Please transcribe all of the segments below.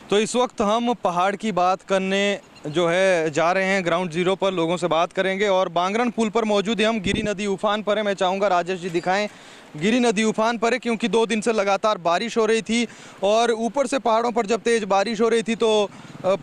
तो इस वक्त हम पहाड़ की बात करने जो है जा रहे हैं, ग्राउंड जीरो पर लोगों से बात करेंगे। और बांगरण पुल पर मौजूद है हम, गिरी नदी उफान पर है। मैं चाहूँगा राजेश जी दिखाएं, गिरी नदी उफान पर है क्योंकि 2 दिन से लगातार बारिश हो रही थी और ऊपर से पहाड़ों पर जब तेज़ बारिश हो रही थी तो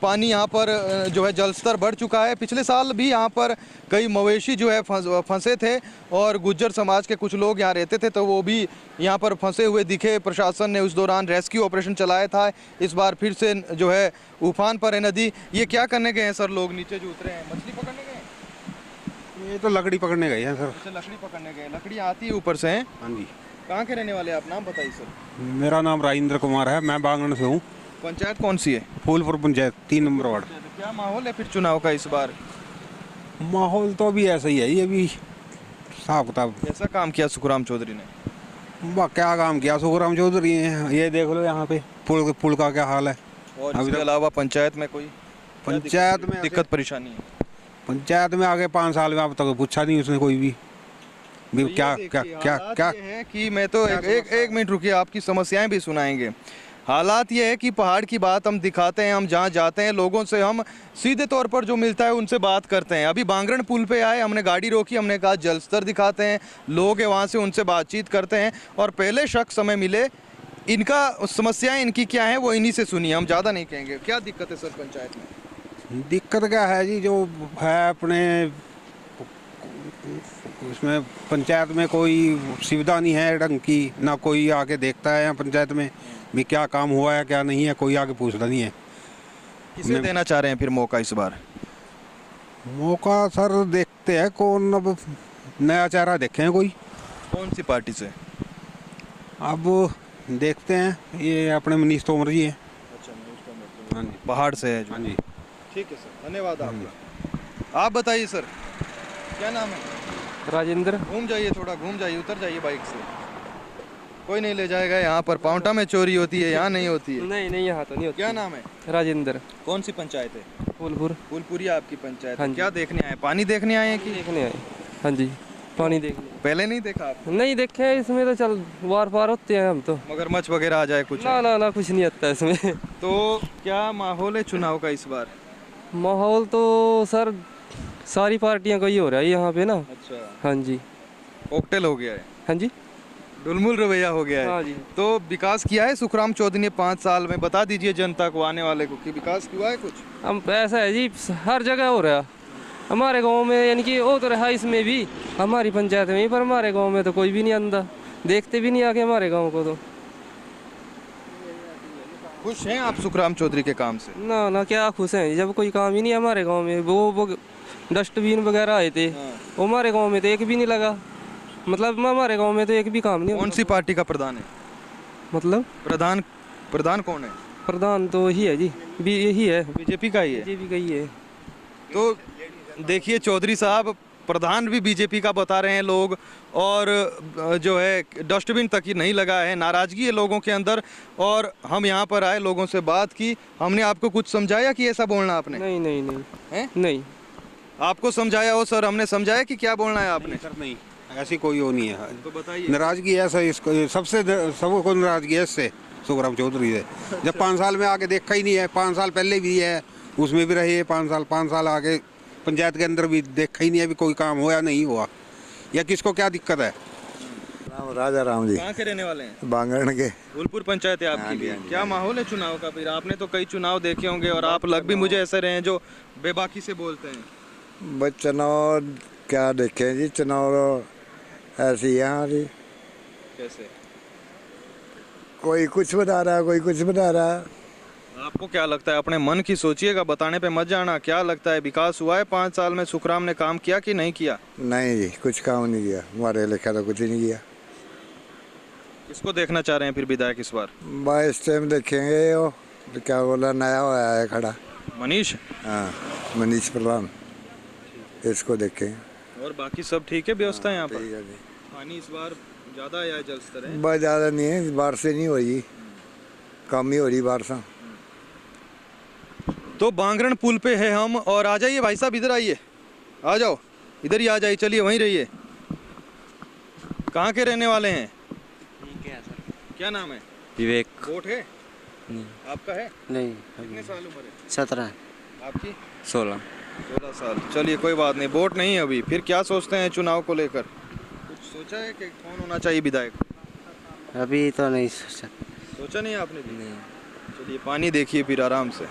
पानी यहाँ पर जो है जलस्तर बढ़ चुका है। पिछले साल भी यहाँ पर कई मवेशी जो है फंसे थे और गुज्जर समाज के कुछ लोग यहाँ रहते थे, तो वो भी यहाँ पर फंसे हुए दिखे। प्रशासन ने उस दौरान रेस्क्यू ऑपरेशन चलाया था। इस बार फिर से जो है उफान पर है नदी। ये क्या करने गए हैं सर लोग नीचे जो उतरे हैं? मछली पकड़ने गए हैं? ये तो लकड़ी पकड़ने गए हैं सर। अच्छा, लकड़ी पकड़ने गए। लकड़ी आती है ऊपर से हैं? हाँ जी। कहाँ के रहने वाले हैं आप? नाम बताइए सर। मेरा नाम राजेंद्र कुमार है, मैं बांगण से हूँ। पंचायत कौन सी है? Phulpur panchayat 3 number ward. क्या माहौल है फिर चुनाव का इस बार? माहौल तो अभी ऐसा ही है, ये भी हिसाब किताब। कैसा काम किया सुखराम चौधरी ने? क्या काम किया सुखराम चौधरी ने? ये देख लो यहाँ पे पुल का क्या हाल है। और इसके अलावा पंचायत में कोई पंचायत में दिक्कत परेशानी है? पंचायत में आगे 5 साल में अब तक पूछा नहीं उसने कोई भी। तो क्या क्या क्या क्या है कि मैं तो एक मिनट रुकिए, आपकी समस्याएं भी सुनाएंगे। हालात ये है कि पहाड़ की बात हम दिखाते हैं, हम जहाँ जाते हैं लोगों से हम सीधे तौर पर जो मिलता है उनसे बात करते हैं। अभी बांगरण पुल पे आए, हमने गाड़ी रोकी, हमने कहा जलस्तर दिखाते हैं, लोग हैं वहाँ से उनसे बातचीत करते हैं और पहले शख्स हमें मिले। इनका समस्याएं इनकी क्या है वो इन्हीं से सुनिए, हम ज़्यादा नहीं कहेंगे। क्या दिक्कत है सर पंचायत में? दिक्कत क्या है जी, जो है अपने उसमें पंचायत में कोई सुविधा नहीं है ढंग की, ना कोई आके देखता है यहाँ पंचायत में भी क्या काम हुआ है क्या नहीं है, कोई आके पूछता नहीं है। किसे देना चाह रहे हैं फिर मौका इस बार? मौका सर देखते हैं कौन, अब नया चेहरा देखें कोई। कौन सी पार्टी से? अब देखते हैं, ये अपने मनीष तोमर जी हैं। अच्छा, हाँ जी, पहाड़ से है जो। हाँ जी। ठीक है सर, धन्यवाद आपका। आप बताइए सर, क्या नाम है? राजेंद्र। घूम जाइए, थोड़ा घूम जाइए, उतर जाइए बाइक से। कोई नहीं ले जाएगा। यहाँ पर पाउंटा में चोरी होती है, यहाँ नहीं होती है। नहीं यहाँ तो नहीं होती। क्या नाम है? राजेंद्र। कौन सी पंचायत है? फूलपुर। फूलपुरी आपकी पंचायत? हाँ जी। क्या देखने आए? पानी देखने आए हैं कि देखने आए? हाँ जी, पानी देखने। पहले नहीं देखा आप? नहीं देखे, इसमें तो चल वार पार होते हैं हम तो। मगरमच्छ वगैरह आ जाए कुछ? ना कुछ नहीं आता इसमें। तो क्या माहौल है चुनाव का इस बार? माहौल तो सर सारी पार्टियां का ही हो रहा है यहाँ पे ना। अच्छा, हाँ जी। कॉकटेल हो गया है? हाँ जी, डुलमुल रवैया हो गया है। हाँ जी। तो विकास किया है सुखराम चौधरी ने 5 साल में? बता दीजिए जनता को, आने वाले को, कि विकास हुआ है कुछ? हम ऐसा है जी, हर जगह हो रहा है हमारे गांव में, यानी कि वो तो रहा इसमें भी, हमारी पंचायत में ही, पर हमारे गांव में तो कोई भी नहीं आंदा, देखते भी नहीं आके हमारे गांव को। तो खुश हैं आप सुखराम चौधरी के काम से? ना क्या खुश हैं जब कोई काम ही नहीं है हमारे गांव में। वो डस्टबिन वगैरह आए थे, वो हमारे गांव में तो एक भी नहीं लगा। मतलब हमारे गांव में तो एक भी काम नहीं। कौन सी पार्टी का प्रधान है? मतलब प्रधान कौन है? प्रधान तो ही है जी, यही है, बीजेपी का ही है। बीजेपी का ही है। तो देखिए चौधरी साहब, प्रधान भी बीजेपी का बता रहे हैं लोग, और जो है डस्टबिन तक ही नहीं लगा है। नाराजगी है लोगों के अंदर। और हम यहाँ पर आए, लोगों से बात की, हमने आपको कुछ समझाया कि ऐसा बोलना आपने? नहीं हैं? नहीं। आपको समझाया हो सर? हमने समझाया कि क्या बोलना है आपने? सर नहीं, ऐसी कोई वो नहीं है। तो बताइए। नाराजगी है सर, इसको सबको नाराजगी है इससे, सुखराम चौधरी से। जब 5 साल में आके देखा ही नहीं है, 5 साल पहले भी है उसमें भी रही है 5 साल आगे पंचायत के अंदर भी देखा ही नहीं है भी कोई काम हुआ नहीं हुआ, या किसको क्या दिक्कत है। राजा राम जी। कहाँ के रहने वाले हैं? बांगण के। फूलपुर पंचायत है आपकी भी? हाँ जी। क्या माहौल है चुनाव का फिर? आपने तो कई चुनाव देखे होंगे और आप लग भी मुझे ऐसे रहे हैं जो बेबाकी से बोलते हैं। बस चुनाव क्या देखे जी, चुनाव ऐसे ही यहाँ जी, कैसे? कोई कुछ बता रहा है, कोई कुछ बता रहा है। आपको क्या लगता है? अपने मन की सोचिएगा, बताने पे मत जाना। क्या लगता है, विकास हुआ है 5 साल में? सुखराम ने काम किया कि नहीं किया? नहीं जी, कुछ काम नहीं किया, हमारे लिखा तो कुछ ही नहीं किया। किसको देखना चाह रहे हैं फिर विधायक इस बार? बस इस टाइम देखेंगे, वो क्या बोला, नया हुआ है खड़ा। मनीष? हाँ, मनीष प्रधान, इसको देखेंगे। और बाकी सब ठीक है व्यवस्था यहाँ पर? ठीक है जी। पानी इस बार ज्यादा आया है, जलस्तर है? बस ज़्यादा नहीं है, बारिश नहीं हो रही, कम ही हो रही बारिश। तो बांगरण पुल पे है हम, और आ जाइए भाई साहब, इधर आइए, आ जाओ, इधर ही आ जाइए, चलिए वहीं रहिए। कहाँ के रहने वाले हैं? ठीक है सर। क्या नाम है? विवेक। वोट है? नहीं आपका है? नहीं कितने साल उम्र है? 17 आपकी? 16 16 साल। चलिए कोई बात नहीं, वोट नहीं है अभी, फिर क्या सोचते हैं चुनाव को लेकर? कुछ सोचा है कि कौन होना चाहिए विधायक? अभी तो नहीं सोचा। सोचा नहीं आपने भी? नहीं। चलिए पानी देखिए फिर आराम से।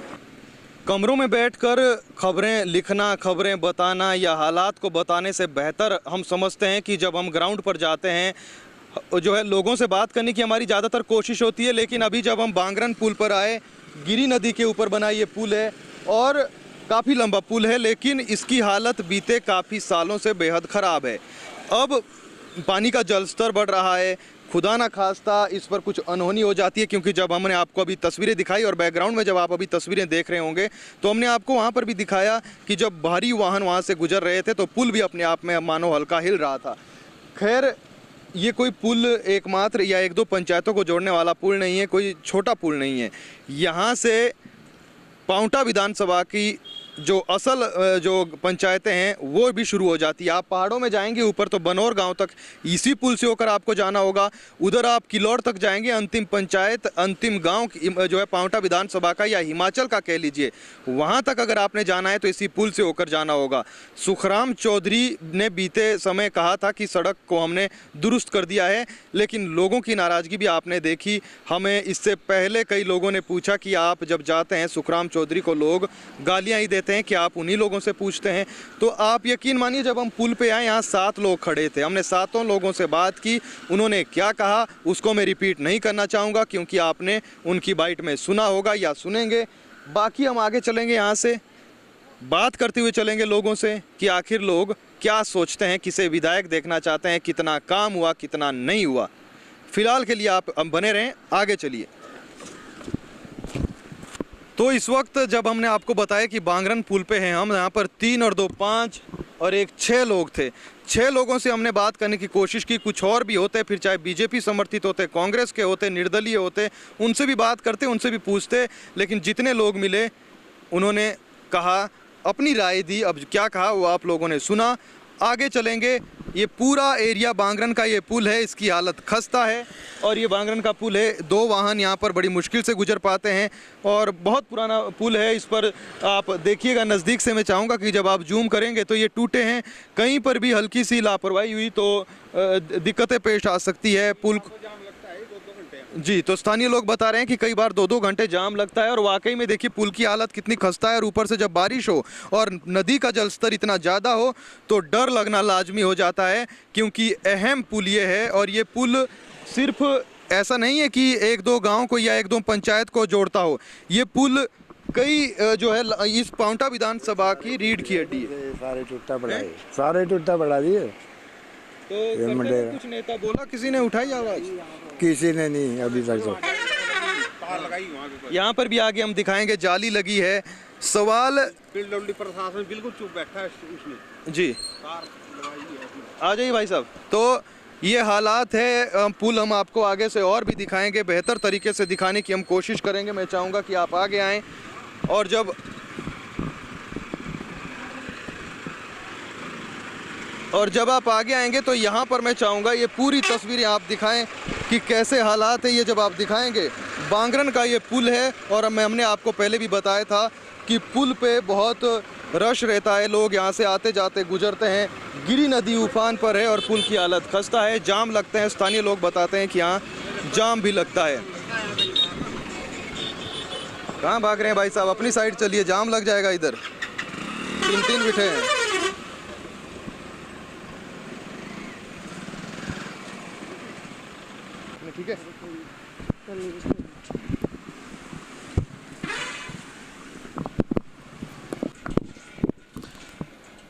कमरों में बैठकर खबरें लिखना, खबरें बताना या हालात को बताने से बेहतर हम समझते हैं कि जब हम ग्राउंड पर जाते हैं जो है लोगों से बात करने की हमारी ज़्यादातर कोशिश होती है। लेकिन अभी जब हम बांगरन पुल पर आए, गिरी नदी के ऊपर बना ये पुल है और काफ़ी लंबा पुल है, लेकिन इसकी हालत बीते काफ़ी सालों से बेहद ख़राब है। अब पानी का जल स्तर बढ़ रहा है, खुदा ना खास्ता इस पर कुछ अनहोनी हो जाती है, क्योंकि जब हमने आपको अभी तस्वीरें दिखाई और बैकग्राउंड में जब आप अभी तस्वीरें देख रहे होंगे तो हमने आपको वहाँ पर भी दिखाया कि जब भारी वाहन वहाँ से गुजर रहे थे तो पुल भी अपने आप में मानो हल्का हिल रहा था। खैर, ये कोई पुल एकमात्र या एक दो पंचायतों को जोड़ने वाला पुल नहीं है, कोई छोटा पुल नहीं है। यहाँ से पांवटा विधानसभा की जो असल जो पंचायतें हैं वो भी शुरू हो जाती है। आप पहाड़ों में जाएंगे ऊपर तो बनौर गांव तक इसी पुल से होकर आपको जाना होगा। उधर आप किलौर तक जाएंगे, अंतिम पंचायत, अंतिम गांव जो है पांवटा विधानसभा का या हिमाचल का कह लीजिए, वहां तक अगर आपने जाना है तो इसी पुल से होकर जाना होगा। सुखराम चौधरी ने बीते समय कहा था कि सड़क को हमने दुरुस्त कर दिया है, लेकिन लोगों की नाराज़गी भी आपने देखी। हमें इससे पहले कई लोगों ने पूछा कि आप जब जाते हैं सुखराम चौधरी को लोग गालियाँ ही देते हैं कि आप उन्हीं लोगों से पूछते हैं। तो आप यकीन मानिए जब हम पुल पे आए यहाँ 7 लोग खड़े थे, हमने 7 लोगों से बात की। उन्होंने क्या कहा उसको मैं रिपीट नहीं करना चाहूँगा क्योंकि आपने उनकी बाइट में सुना होगा या सुनेंगे। बाकी हम आगे चलेंगे, यहाँ से बात करते हुए चलेंगे लोगों से कि आखिर लोग क्या सोचते हैं, किसे विधायक देखना चाहते हैं, कितना काम हुआ कितना नहीं हुआ। फिलहाल के लिए आप बने रहें, आगे चलिए। तो इस वक्त जब हमने आपको बताया कि बांगरन पुल पे हैं हम, यहाँ पर 3 और 2 5 और 1 6 लोग थे। 6 लोगों से हमने बात करने की कोशिश की, कुछ और भी होते, फिर चाहे बीजेपी समर्थित होते, कांग्रेस के होते, निर्दलीय होते, उनसे भी बात करते, उनसे भी पूछते। लेकिन जितने लोग मिले उन्होंने कहा, अपनी राय दी। अब क्या कहा वो आप लोगों ने सुना। आगे चलेंगे। ये पूरा एरिया बांगरन का ये पुल है, इसकी हालत खस्ता है और ये बांगरन का पुल है। 2 वाहन यहाँ पर बड़ी मुश्किल से गुजर पाते हैं और बहुत पुराना पुल है। इस पर आप देखिएगा नज़दीक से, मैं चाहूँगा कि जब आप जूम करेंगे तो ये टूटे हैं। कहीं पर भी हल्की सी लापरवाही हुई तो दिक्कतें पेश आ सकती है। पुल जी, तो स्थानीय लोग बता रहे हैं कि कई बार 2-2 घंटे जाम लगता है और वाकई में देखिए पुल की हालत कितनी खस्ता है। और ऊपर से जब बारिश हो और नदी का जलस्तर इतना ज़्यादा हो तो डर लगना लाजमी हो जाता है, क्योंकि अहम पुल ये है। और ये पुल सिर्फ ऐसा नहीं है कि 1-2 गाँव को या 1-2 पंचायत को जोड़ता हो, ये पुल कई जो है इस पांवटा विधानसभा की रीढ़ की हड्डी है। सारे टूटा पड़ा है, सारे टूटा पड़ा दिए। तो कुछ नेता बोला, किसी ने उठाई आवाज़? किसी ने नहीं अभी तक। तो यहाँ पर भी आगे हम दिखाएंगे, जाली लगी है। सवाल प्रशासन बिल्कुल चुप बैठा है उसमें। जी आ जाइए भाई साहब। तो ये हालात है। पुल हम आपको आगे से और भी दिखाएंगे, बेहतर तरीके से दिखाने की हम कोशिश करेंगे। मैं चाहूँगा कि आप आगे आएँ और जब आप आगे आएंगे तो यहाँ पर मैं चाहूँगा ये पूरी तस्वीरें आप दिखाएं कि कैसे हालात है। ये जब आप दिखाएंगे, बांगरन का ये पुल है और हमने आपको पहले भी बताया था कि पुल पे बहुत रश रहता है, लोग यहाँ से आते जाते गुजरते हैं। गिरी नदी उफान पर है और पुल की हालत खस्ता है, जाम लगते हैं। स्थानीय लोग बताते हैं कि यहाँ जाम भी लगता है। कहाँ भाग रहे हैं भाई साहब, अपनी साइड चलिए, जाम लग जाएगा इधर। 3-3 बिठे हैं। ठीक है,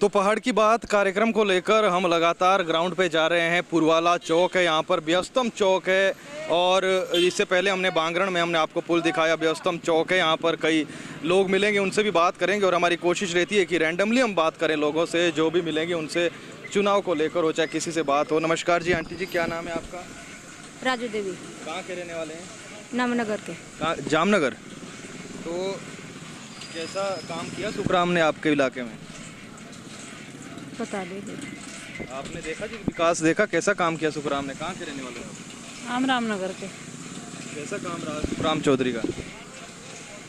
तो पहाड़ की बात कार्यक्रम को लेकर हम लगातार ग्राउंड पे जा रहे हैं। पुरवाला चौक है, यहाँ पर व्यस्तम चौक है और इससे पहले हमने बांगरन में हमने आपको पुल दिखाया, व्यस्तम चौक है। यहाँ पर कई लोग मिलेंगे, उनसे भी बात करेंगे और हमारी कोशिश रहती है कि रैंडमली हम बात करें लोगों से, जो भी मिलेंगे उनसे चुनाव को लेकर हो चाहे किसी से बात हो। नमस्कार जी, आंटी जी क्या नाम है आपका? राजू देवी। कहाँ के रहने वाले हैं? नामनगर के। कहाँ? जामनगर। तो कैसा काम किया सुखराम ने आपके इलाके में? बता दीजिए। आपने देखा जी, विकास देखा, कैसा काम किया सुखराम ने? कहाँ के रहने वाले हैं आप? हम रामनगर के। कैसा काम रहा सुखराम चौधरी का?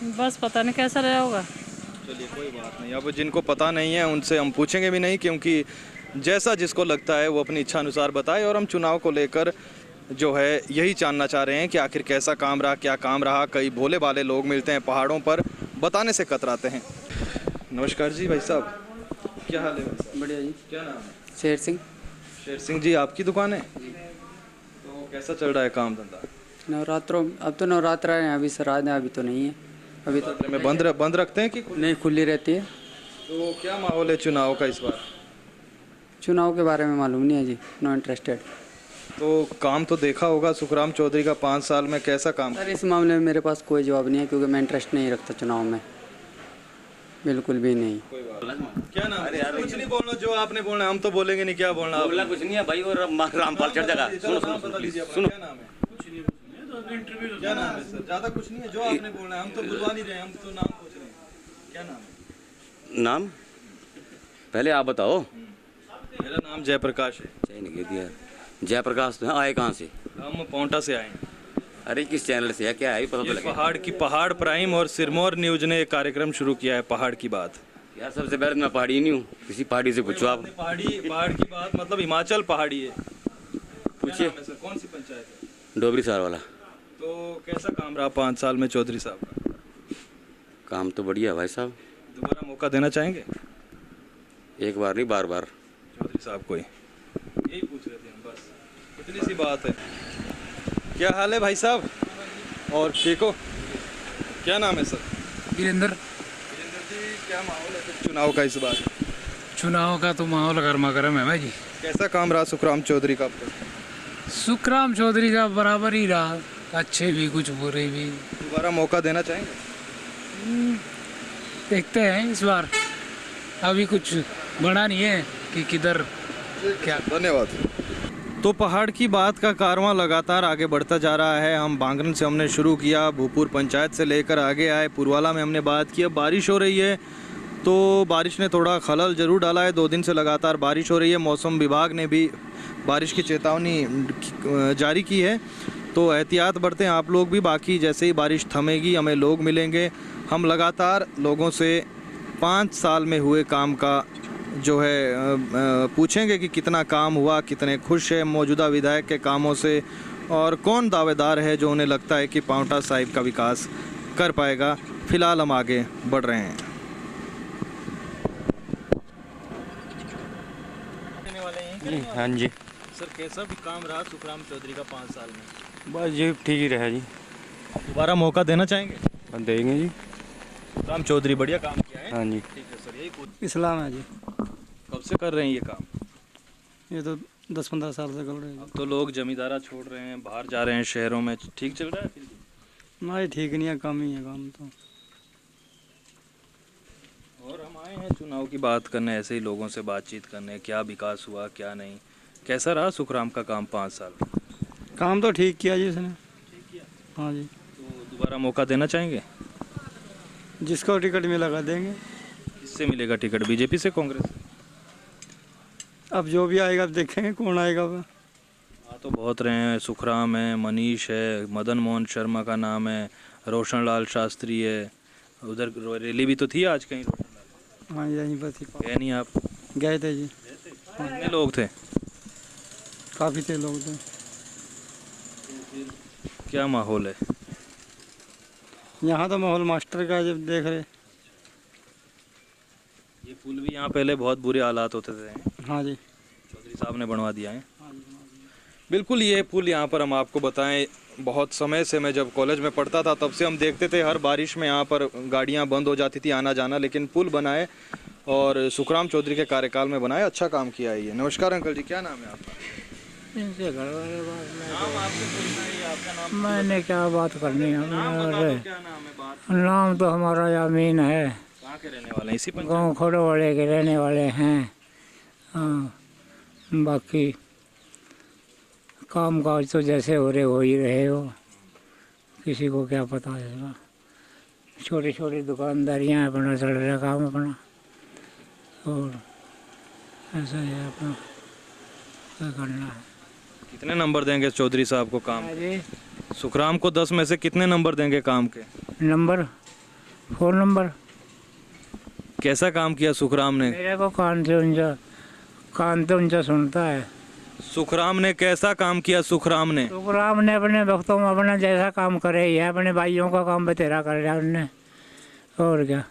बस पता नहीं कैसा रहा होगा। चलिए कोई बात नहीं, अब जिनको पता नहीं है उनसे हम पूछेंगे भी नहीं, क्योंकि जैसा जिसको लगता है वो अपनी इच्छा अनुसार बताए। और हम चुनाव को लेकर जो है यही जानना चाह रहे हैं कि आखिर कैसा काम रहा, क्या काम रहा। कई भोले भाले लोग मिलते हैं पहाड़ों पर, बताने से कतराते हैं। नमस्कार जी भाई साहब, क्या हाल है भाई साहब? बढ़िया जी। क्या नाम है? शेर सिंह। शेर सिंह जी, आपकी दुकान है? तो कैसा चल रहा है काम धंधा? नवरात्रों, अब तो नवरात्र है, अभी श्राद्ध है, अभी तो नहीं है। अभी तो में बंद रखते हैं कि नहीं, खुली रहती है। तो क्या माहौल है चुनाव का इस बार? चुनाव के बारे में मालूम नहीं है जी, नो इंटरेस्टेड। तो काम तो देखा होगा सुखराम चौधरी का 5 साल में, कैसा काम? सर इस मामले में मेरे पास कोई जवाब नहीं है, क्योंकि मैं इंटरेस्ट नहीं रखता चुनाव में, बिल्कुल भी नहीं। क्या नाम है? कुछ नहीं बोलना, जो आपने बोलना हम तो बोलेंगे नहीं। क्या बोलना? बोलना कुछ नहीं है भाई, और रामपाल चढ़ जाएगा। सुनो सुनो सुनो, क्या नाम है? क्या नाम है सर? ज्यादा कुछ नहीं है, जो आपने बोलना है। हम तो बुलवा नहीं रहे, हम तो नाम पूछ रहे हैं। क्या नाम है? नाम पहले आप बताओ। मेरा नाम जयप्रकाश है। चाहिए कह दिया। जयप्रकाश तो आए कहाँ से? हम पौंटा से आए हैं। अरे किस चैनल से है, क्या है पता तो लगे। पहाड़ प्राइम और सिरमौर न्यूज ने एक कार्यक्रम शुरू किया है, पहाड़ की बात। यार सबसे पहले मैं पहाड़ी नहीं हूँ, किसी पहाड़ी से पूछो आप। पहाड़ की बात मतलब हिमाचल पहाड़ी है। पूछिए। कौन सी पंचायत है? डोबरी सार वाला। तो कैसा काम रहा 5 साल में चौधरी साहब का? काम तो बढ़िया है भाई साहब। दोबारा मौका देना चाहेंगे? एक बार नहीं, बार बार। चौधरी साहब को यही पूछ रहे थे हम, बस इतनी सी बात है। क्या हाल है भाई साहब? और ठीक हो? क्या नाम है सर? वीरेंद्र। वीरेंद्र जी, क्या माहौल है फिर चुनाव का इस बार? चुनाव का तो माहौल गर्मा गर्म है भाई जी। कैसा काम रहा सुखराम चौधरी का? सुखराम चौधरी का बराबर ही रहा, अच्छे भी कुछ बुरे भी। दोबारा मौका देना चाहेंगे? देखते हैं इस बार, अभी कुछ बना नहीं है कि किधर क्या। धन्यवाद। तो पहाड़ की बात का कारवां लगातार आगे बढ़ता जा रहा है। हम बांगरन से हमने शुरू किया, भूपुर पंचायत से लेकर आगे आए, पुरवाला में हमने बात की। अब बारिश हो रही है तो बारिश ने थोड़ा खलल ज़रूर डाला है। 2 दिन से लगातार बारिश हो रही है। मौसम विभाग ने भी बारिश की चेतावनी जारी की है, तो एहतियात बरतें आप लोग भी। बाकी जैसे ही बारिश थमेगी हमें लोग मिलेंगे, हम लगातार लोगों से 5 साल में हुए काम का जो है पूछेंगे कि कितना काम हुआ, कितने खुश है मौजूदा विधायक के कामों से, और कौन दावेदार है जो उन्हें लगता है कि पांवटा साहिब का विकास कर पाएगा। फिलहाल हम आगे बढ़ रहे हैं। हाँ जी सर, कैसा भी काम रहा सुखराम चौधरी का 5 साल में? बस जी ठीक ही रहा जी। दोबारा मौका देना चाहेंगे? देंगे जी। सुखराम चौधरी बढ़िया काम किया है। हाँ जी। ठीक है सर, यही पूछ। इस्लाम है जी। कब से कर रहे हैं ये काम? ये तो 10-15 साल से कर रहे हैं। अब तो लोग जमींदारा छोड़ रहे हैं, बाहर जा रहे हैं शहरों में। ठीक चल रहा है फिर भी? नहीं, ठीक नहीं है, कम ही है काम तो। और हम आए हैं चुनाव की बात करने, ऐसे ही लोगों से बातचीत करने, क्या विकास हुआ क्या नहीं। कैसा रहा सुखराम का काम 5 साल? काम तो ठीक किया जी उसने। ठीक किया। हाँ जी। तो दोबारा मौका देना चाहेंगे? जिसको टिकट मिलेगा देंगे। किससे मिलेगा टिकट, बीजेपी से कांग्रेस से? अब जो भी आएगा देखेंगे कौन आएगा। हाँ तो बहुत रहे हैं, सुखराम है, मनीष है, मदन मोहन शर्मा का नाम है, रोशन लाल शास्त्री है। उधर रैली भी तो थी आज कहीं? हाँ यहीं पर थी। गए नहीं आप? गए थे जी। कितने लोग थे? काफ़ी थे लोग तो। क्या माहौल है यहाँ? तो माहौल मास्टर का जब देख रहे। ये पुल भी यहाँ पहले बहुत बुरे हालात होते थे। हाँ जी। चौधरी साहब ने बनवा दिया है। बिल्कुल, ये पुल यहाँ पर हम आपको बताएं, बहुत समय से, मैं जब कॉलेज में पढ़ता था तब से हम देखते थे हर बारिश में यहाँ पर गाड़ियाँ बंद हो जाती थी आना जाना, लेकिन पुल बनाए और सुखराम चौधरी के कार्यकाल में बनाए। अच्छा काम किया है ये। नमस्कार अंकल जी, क्या नाम है आपका? इनसे घर वाले बात नाम आपसे पूछना है, आपका नाम? मैंने क्या बात करनी है? क्या नाम है? बात नाम तो हमारा यामीन है। कहाँ के रहने वाले हैं? इसी पंचायत? गाँव खोड़ो वाले के रहने वाले हैं। हाँ, बाकी काम काज तो जैसे हो रहे हो ही रहे हो, किसी को क्या पता है। छोटी छोटी दुकानदारियाँ अपना चल रहा काम अपना, और ऐसा ही है अपना, क्या करना है। कितने नंबर देंगे चौधरी साहब को काम? सुखराम को 10 में से कितने नंबर देंगे काम के? Number phone number. कैसा काम किया सुखराम ने? मेरे को कान तो उनका सुनता है। सुखराम ने कैसा काम किया? सुखराम ने अपने भक्तों में अपना जैसा काम करे ही है, अपने भाइयों का काम बतेरा कर रहा उनने, और क्या।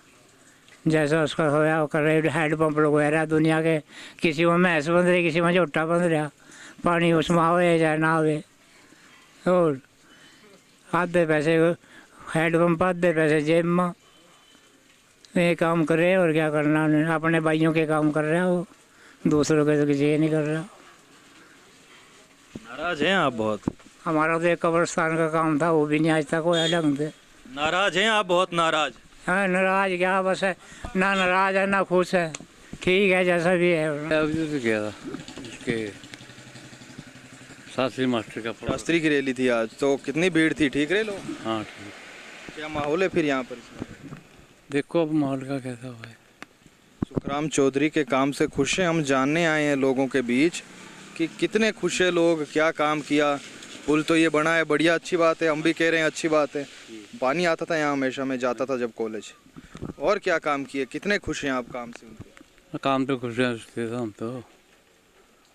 जैसा उसका होया वो कर रहे। हैंडपम्प लगवा रहा दुनिया के, किसी में भैंस बंध रही, किसी में झोटा बंध रहा, पानी उसमें आवे चाहे ना आवे। और आधे पैसे हैंडपम्प, आधे पैसे जेब में, ये काम करे और क्या करना उन्हें। अपने भाइयों के काम कर रहा वो, दूसरों के तो किसी ये नहीं कर रहा। नाराज हैं आप बहुत? हमारा तो एक कब्रिस्तान का काम था, वो भी नहीं आज तक होया ढंग से। नाराज हैं आप? बहुत नाराज? हाँ, नाराज क्या, बस है ना, नाराज है ना खुश है, ठीक है जैसा भी है। अभी तो गया था इसके शास्त्री मास्टर का शास्त्री की रैली थी आज, तो कितनी भीड़ थी? ठीक रहे लोग? हाँ ठीक। क्या माहौल है फिर यहाँ पर इसमें? देखो अब माहौल का कैसा हुआ है। सुखराम चौधरी के काम से खुश हैं? हम जानने आए हैं लोगों के बीच कि कितने खुश है लोग, क्या काम किया। पुल तो ये बना है, बढ़िया, अच्छी बात है, हम भी कह रहे हैं अच्छी बात है। पानी आता था यहाँ हमेशा, मैं जाता था जब कॉलेज। और क्या काम किए, कितने खुश हैं आप काम से उनके? काम तो खुश थे हम तो,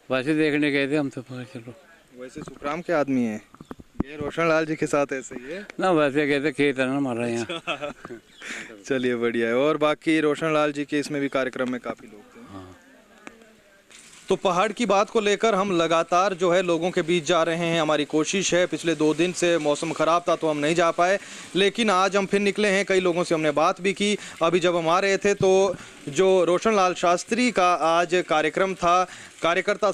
वैसे देखने गए थे हम तो। चलो वैसे सुखराम के आदमी हैं ये, रोशन लाल जी के साथ ऐसे ही है ना, वैसे कहते खेत है ना हमारा यहाँ। चलिए बढ़िया है। और बाकी रोशन लाल जी के इसमें भी कार्यक्रम में काफ़ी लोग थे। हाँ। तो पहाड़ की बात को लेकर हम लगातार जो है लोगों के बीच जा रहे हैं। हमारी कोशिश है, पिछले 2 दिन से मौसम ख़राब था तो हम नहीं जा पाए, लेकिन आज हम फिर निकले हैं। कई लोगों से हमने बात भी की। अभी जब हम आ रहे थे तो जो रोशन लाल शास्त्री का आज कार्यक्रम था, कार्यकर्ता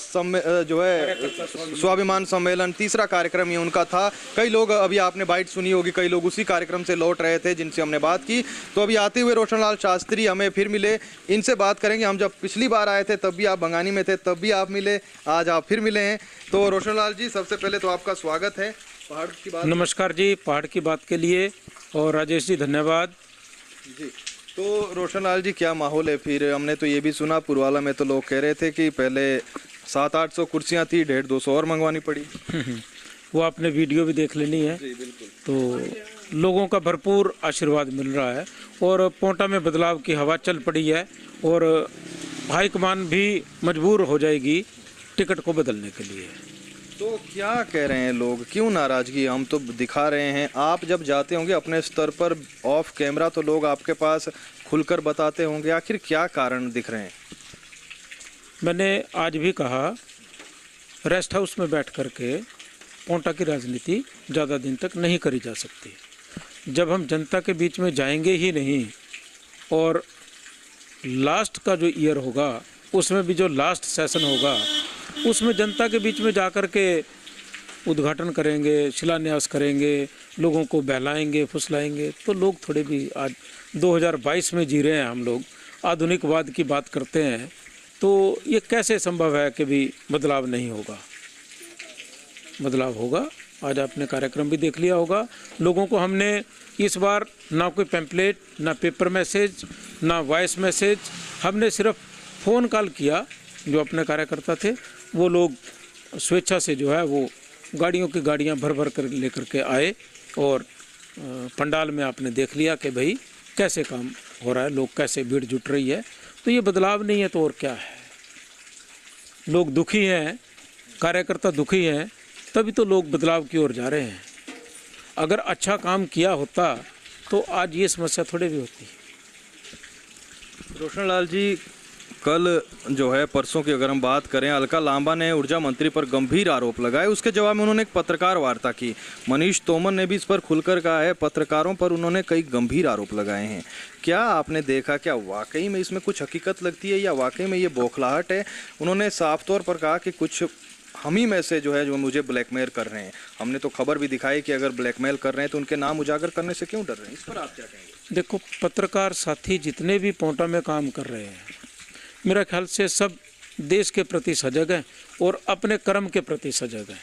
जो है स्वाभिमान सम्मेलन, तीसरा कार्यक्रम ये उनका था। कई लोग, अभी आपने बाइट सुनी होगी, कई लोग उसी कार्यक्रम से लौट रहे थे जिनसे हमने बात की। तो अभी आते हुए रोशन लाल शास्त्री हमें फिर मिले, इनसे बात करेंगे। हम जब पिछली बार आए थे तब भी आप बंगानी में थे, तब भी आप मिले, आज आप फिर मिले हैं। तो रोशन लाल जी, सबसे पहले तो आपका स्वागत है पहाड़ की बात। नमस्कार जी, पहाड़ की बात के लिए, और राजेश जी धन्यवाद जी। तो रोशन लाल जी, क्या माहौल है फिर? हमने तो ये भी सुना पुरवाला में तो लोग कह रहे थे कि पहले 700-800 कुर्सियां थी, 150-200 और मंगवानी पड़ी। वो आपने वीडियो भी देख लेनी है। जी बिल्कुल। तो लोगों का भरपूर आशीर्वाद मिल रहा है और पोंटा में बदलाव की हवा चल पड़ी है, और हाईकमान भी मजबूर हो जाएगी टिकट को बदलने के लिए। तो क्या कह रहे हैं लोग, क्यों नाराजगी? हम तो दिखा रहे हैं, आप जब जाते होंगे अपने स्तर पर ऑफ कैमरा तो लोग आपके पास खुलकर बताते होंगे, आखिर क्या कारण दिख रहे हैं? मैंने आज भी कहा, रेस्ट हाउस में बैठ करके पोंटा की राजनीति ज़्यादा दिन तक नहीं करी जा सकती। जब हम जनता के बीच में जाएंगे ही नहीं, और लास्ट का जो ईयर होगा उसमें भी जो लास्ट सेशन होगा उसमें जनता के बीच में जा कर के उद्घाटन करेंगे, शिलान्यास करेंगे, लोगों को बहलाएंगे, फुसलाएंगे, तो लोग थोड़े भी, आज 2022 में जी रहे हैं हम लोग, आधुनिकवाद की बात करते हैं, तो ये कैसे संभव है कि भी बदलाव नहीं होगा? बदलाव होगा। आज आपने कार्यक्रम भी देख लिया होगा। लोगों को हमने इस बार ना कोई पैम्पलेट, ना पेपर मैसेज, ना वॉइस मैसेज, हमने सिर्फ फ़ोन कॉल किया। जो अपने कार्यकर्ता थे वो लोग स्वेच्छा से जो है वो गाड़ियों की गाड़ियां भर भर कर लेकर के आए, और पंडाल में आपने देख लिया कि भाई कैसे काम हो रहा है, लोग कैसे भीड़ जुट रही है। तो ये बदलाव नहीं है तो और क्या है? लोग दुखी हैं, कार्यकर्ता दुखी हैं, तभी तो लोग बदलाव की ओर जा रहे हैं। अगर अच्छा काम किया होता तो आज ये समस्या थोड़ी भी होती। रोशन लाल जी, कल जो है परसों की अगर हम बात करें, अलका लांबा ने ऊर्जा मंत्री पर गंभीर आरोप लगाए। उसके जवाब में उन्होंने एक पत्रकार वार्ता की। मनीष तोमर ने भी इस पर खुलकर कहा है, पत्रकारों पर उन्होंने कई गंभीर आरोप लगाए हैं। क्या आपने देखा, क्या वाकई में इसमें कुछ हकीकत लगती है या वाकई में ये बौखलाहट है? उन्होंने साफ तौर पर कहा कि कुछ हम ही में से जो है जो मुझे ब्लैकमेल कर रहे हैं। हमने तो खबर भी दिखाई कि अगर ब्लैकमेल कर रहे हैं तो उनके नाम उजागर करने से क्यों डर रहे हैं? इस पर आप क्या कहेंगे? देखो, पत्रकार साथी जितने भी पोंटा में काम कर रहे हैं, मेरा ख्याल से सब देश के प्रति सजग हैं और अपने कर्म के प्रति सजग हैं।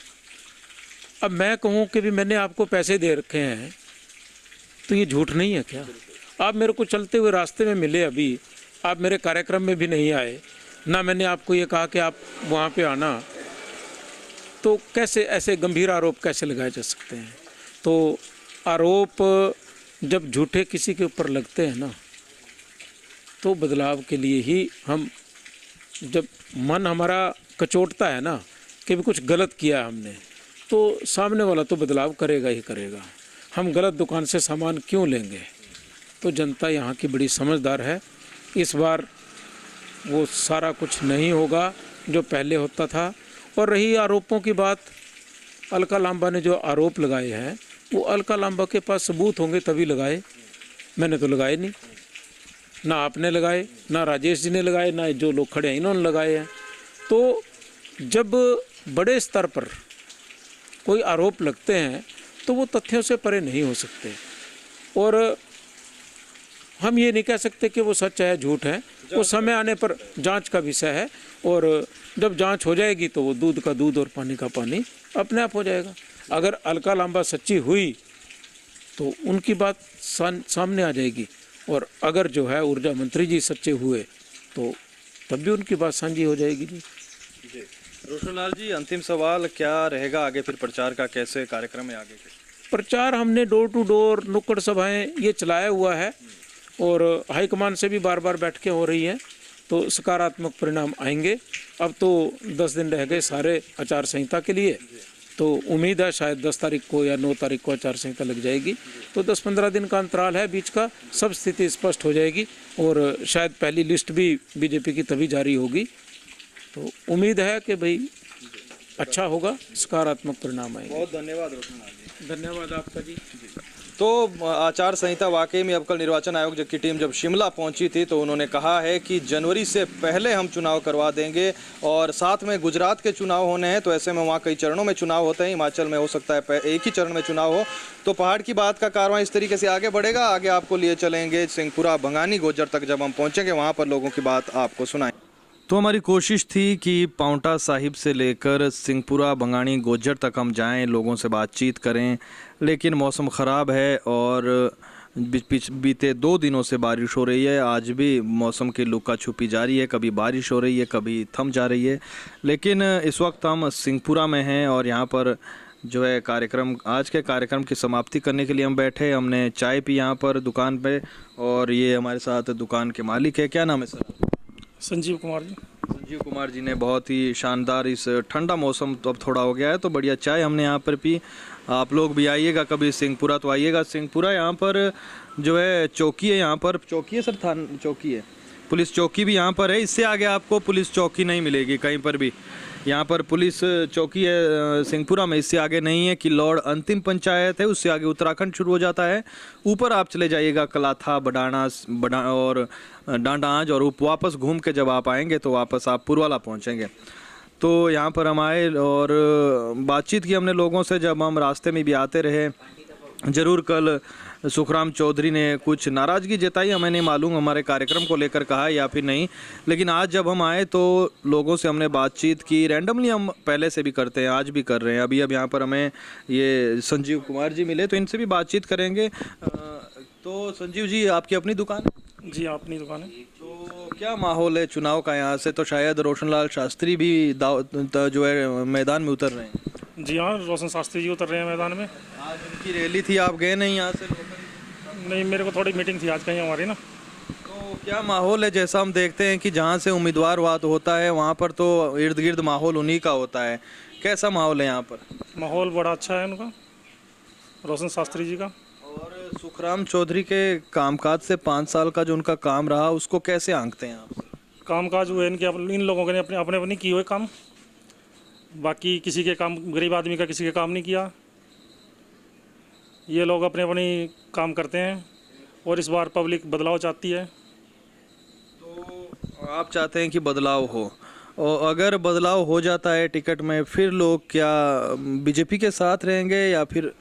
अब मैं कहूँ कि भी मैंने आपको पैसे दे रखे हैं तो ये झूठ नहीं है क्या? आप मेरे को चलते हुए रास्ते में मिले, अभी आप मेरे कार्यक्रम में भी नहीं आए, ना मैंने आपको ये कहा कि आप वहाँ पे आना, तो कैसे ऐसे गंभीर आरोप कैसे लगाए जा सकते हैं? तो आरोप जब झूठे किसी के ऊपर लगते हैं ना, तो बदलाव के लिए ही हम, जब मन हमारा कचोटता है ना कि भी कुछ गलत किया हमने, तो सामने वाला तो बदलाव करेगा ही करेगा। हम गलत दुकान से सामान क्यों लेंगे? तो जनता यहाँ की बड़ी समझदार है। इस बार वो सारा कुछ नहीं होगा जो पहले होता था। और रही आरोपों की बात, अलका लांबा ने जो आरोप लगाए हैं वो अलका लांबा के पास सबूत होंगे तभी लगाए। मैंने तो लगाए नहीं, ना आपने लगाए, ना राजेश जी ने लगाए, ना जो लोग खड़े हैं इन्होंने लगाए हैं। तो जब बड़े स्तर पर कोई आरोप लगते हैं तो वो तथ्यों से परे नहीं हो सकते, और हम ये नहीं कह सकते कि वो सच है झूठ है। वो समय आने पर जांच का विषय है, और जब जांच हो जाएगी तो वो दूध का दूध और पानी का पानी अपने आप हो जाएगा। अगर अलका लांबा सच्ची हुई तो उनकी बात सामने आ जाएगी, और अगर जो है ऊर्जा मंत्री जी सच्चे हुए तो तब भी उनकी बात साझी हो जाएगी। जी रोशन लाल जी, अंतिम सवाल, क्या रहेगा आगे फिर प्रचार का, कैसे कार्यक्रम है आगे के? प्रचार हमने डोर टू डोर नुक्कड़ सभाएं ये चलाया हुआ है, और हाईकमान से भी बार बार बैठकें हो रही हैं, तो सकारात्मक परिणाम आएंगे। अब तो 10 दिन रह गए सारे आचार संहिता के लिए, तो उम्मीद है शायद 10 तारीख को या 9 तारीख को आचार संहिता लग जाएगी, तो 10-15 दिन का अंतराल है बीच का, सब स्थिति स्पष्ट हो जाएगी, और शायद पहली लिस्ट भी बीजेपी की तभी जारी होगी। तो उम्मीद है कि भाई अच्छा होगा, सकारात्मक परिणाम आएंगे। बहुत धन्यवाद रोशन लाल जी। धन्यवाद आपका जी। तो आचार संहिता वाकई में, अब कल निर्वाचन आयोग की टीम जब शिमला पहुंची थी तो उन्होंने कहा है कि जनवरी से पहले हम चुनाव करवा देंगे, और साथ में गुजरात के चुनाव होने हैं, तो ऐसे में वहाँ कई चरणों में चुनाव होते हैं। हिमाचल में हो सकता है एक ही चरण में चुनाव हो। तो पहाड़ की बात का कारवां इस तरीके से आगे बढ़ेगा। आगे आपको लिए चलेंगे सिंहपुरा भंगानी गोजर तक, जब हम पहुँचेंगे वहाँ पर लोगों की बात आपको सुनाएं। तो हमारी कोशिश थी कि पांवटा साहिब से लेकर सिंहपुरा भंगानी गोजर तक हम जाएं, लोगों से बातचीत करें, लेकिन मौसम ख़राब है और बीते 2 दिनों से बारिश हो रही है। आज भी मौसम की लुका छुपी जारी है, कभी बारिश हो रही है, कभी थम जा रही है। लेकिन इस वक्त हम सिंहपुरा में हैं और यहाँ पर जो है कार्यक्रम, आज के कार्यक्रम की समाप्ति करने के लिए हम बैठे। हमने चाय पी यहाँ पर दुकान पे, और ये हमारे साथ दुकान के मालिक है। क्या नाम है सर? संजीव कुमार जी। संजीव कुमार जी ने बहुत ही शानदार, इस ठंडा मौसम तो अब थोड़ा हो गया है तो बढ़िया चाय हमने यहाँ पर पी। आप लोग भी आइएगा कभी सिंहपुरा तो आइएगा। सिंहपुरा यहाँ पर जो है चौकी है, यहाँ पर चौकी है सर, थाना चौकी है, पुलिस चौकी भी यहाँ पर है। इससे आगे आपको पुलिस चौकी नहीं मिलेगी कहीं पर भी। यहाँ पर पुलिस चौकी है सिंहपुरा में, इससे आगे नहीं है। किल्लौड़ अंतिम पंचायत है, उससे आगे उत्तराखंड शुरू हो जाता है। ऊपर आप चले जाइएगा कलाथा, बडाना और डांडाज, और वापस घूम के जब आप आएंगे तो वापस आप पुरवाला पहुँचेंगे। तो यहाँ पर हम आए और बातचीत की हमने लोगों से, जब हम रास्ते में भी आते रहे। ज़रूर कल सुखराम चौधरी ने कुछ नाराज़गी जताई, हमें नहीं मालूम हमारे कार्यक्रम को लेकर कहा या फिर नहीं, लेकिन आज जब हम आए तो लोगों से हमने बातचीत की। रैंडमली हम पहले से भी करते हैं, आज भी कर रहे हैं। अभी अब यहाँ पर हमें ये संजीव कुमार जी मिले तो इनसे भी बातचीत करेंगे। तो संजीव जी, आपकी अपनी दुकान है? जी अपनी दुकान है। तो क्या माहौल है चुनाव का यहाँ से? तो शायद रोशन लाल शास्त्री भी जो है मैदान में उतर रहे हैं। जी हाँ, रोशन शास्त्री जी उतर रहे हैं मैदान में। आज उनकी रैली थी, आप गए नहीं यहाँ से? नहीं, मेरे को थोड़ी मीटिंग थी आज कहीं हमारी ना। तो क्या माहौल है? जैसा हम देखते हैं कि जहाँ से उम्मीदवार बात होता है वहाँ पर तो इर्द गिर्द माहौल उन्हीं का होता है। कैसा माहौल है यहाँ पर? माहौल बड़ा अच्छा है उनका, रोशन शास्त्री जी का। और सुखराम चौधरी के कामकाज से 5 साल का जो उनका काम रहा, उसको कैसे आंकते हैं आप? कामकाज हुए इनके, इन लोगों ने अपने अपने किए हुए काम, बाकी किसी के काम, गरीब आदमी का किसी के काम नहीं किया। ये लोग अपने अपने काम करते हैं, और इस बार पब्लिक बदलाव चाहती है। तो आप चाहते हैं कि बदलाव हो, और अगर बदलाव हो जाता है टिकट में, फिर लोग क्या बीजेपी के साथ रहेंगे या फिर?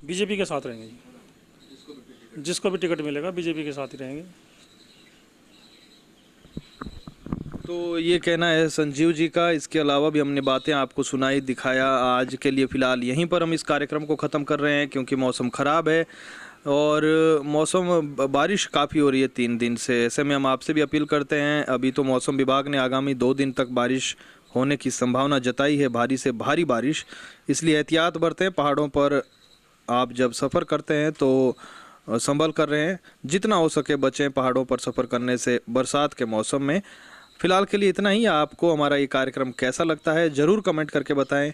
बीजेपी के साथ रहेंगे जी, जिसको भी टिकट मिलेगा बीजेपी के साथ ही रहेंगे। तो ये कहना है संजीव जी का। इसके अलावा भी हमने बातें आपको सुनाई, दिखाया। आज के लिए फ़िलहाल यहीं पर हम इस कार्यक्रम को ख़त्म कर रहे हैं, क्योंकि मौसम ख़राब है और मौसम बारिश काफ़ी हो रही है 3 दिन से। ऐसे में हम आपसे भी अपील करते हैं, अभी तो मौसम विभाग ने आगामी 2 दिन तक बारिश होने की संभावना जताई है, भारी से भारी बारिश, इसलिए एहतियात बरतें। पहाड़ों पर आप जब सफ़र करते हैं तो संभल कर रहे हैं, जितना हो सके बचें पहाड़ों पर सफ़र करने से बरसात के मौसम में। फिलहाल के लिए इतना ही। आपको हमारा ये कार्यक्रम कैसा लगता है ज़रूर कमेंट करके बताएं।